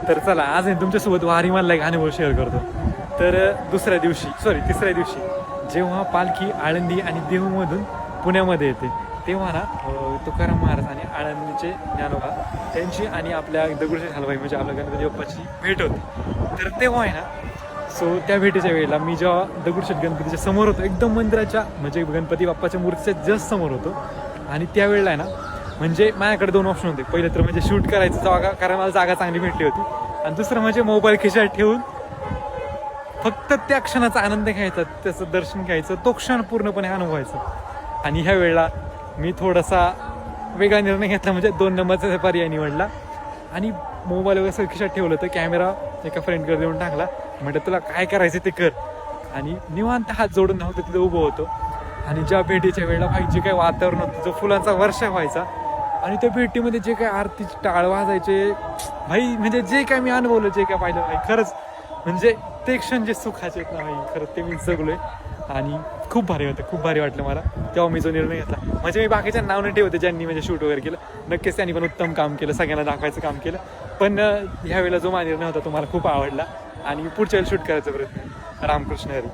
तर चला आज आहे तुमच्यासोबत वारीमधला एक अनुभव शेअर करतो. तर तिसऱ्या दिवशी जेव्हा पालखी आळंदी आणि देहूमधून पुण्यामध्ये येते तेव्हा ना तुकाराम महाराज आणि आळंदीचे ज्ञानोबा त्यांची आणि आपल्या दगडूशेठ हलवाई म्हणजे आपल्या गणपती बाप्पाची भेट होती. तर तेव्हा आहे ना सो त्या भेटीच्या वेळेला मी जेव्हा दगडूशेठ गणपतीच्या समोर होतो एकदम मंदिराच्या म्हणजे गणपती बाप्पाच्या मूर्तीच्या जस्ट समोर होतो आणि त्यावेळेला आहे ना म्हणजे माझ्याकडे 2 ऑप्शन होते. पहिलं तर म्हणजे शूट करायचं जागा कारण मला जागा चांगली भेटली होती आणि दुसरं म्हणजे मोबाईल खिशात ठेवून फक्त त्या क्षणाचा आनंद घ्यायचा, त्याचं दर्शन घ्यायचं, तो क्षण पूर्णपणे अनुभवायचा. आणि ह्या वेळेला मी थोडासा वेगळा निर्णय घेतला म्हणजे 2 नंबरचा पर्याय निवडला आणि मोबाईल वगैरे खिशात ठेवलं तर कॅमेरा एका फ्रेंडकडे देऊन टाकला. म्हटलं तुला काय करायचं ते कर आणि निवांत हात जोडून नव्हतं तिथं उभं होतो. आणि ज्या भेटीच्या वेळेला भाई जे काही वातावरण होतं जो फुलांचा वर्षा व्हायचा आणि त्या भेटीमध्ये जे काही आरतीचे टाळ वाजायचे भाई म्हणजे जे काय मी अनुभवलं जे काय पाहिलं भाई खरंच म्हणजे ते क्षण जे सुखाचे आहेत ना भाई खरंच ते मी जगलोय आणि खूप भारी होतं. खूप भारी वाटलं मला तेव्हा मी जो निर्णय घेतला. म्हणजे मी बाकीच्या नाव नाही ठेवते ज्यांनी म्हणजे शूट वगैरे केलं, नक्कीच त्यांनी पण उत्तम काम केलं, सगळ्यांना दाखवायचं काम केलं. पण ह्या वेळेला जो माझा निर्णय होता तो मला खूप आवडला आणि पुढच्या वेळेला शूट करायचा प्रयत्न. रामकृष्ण हरी.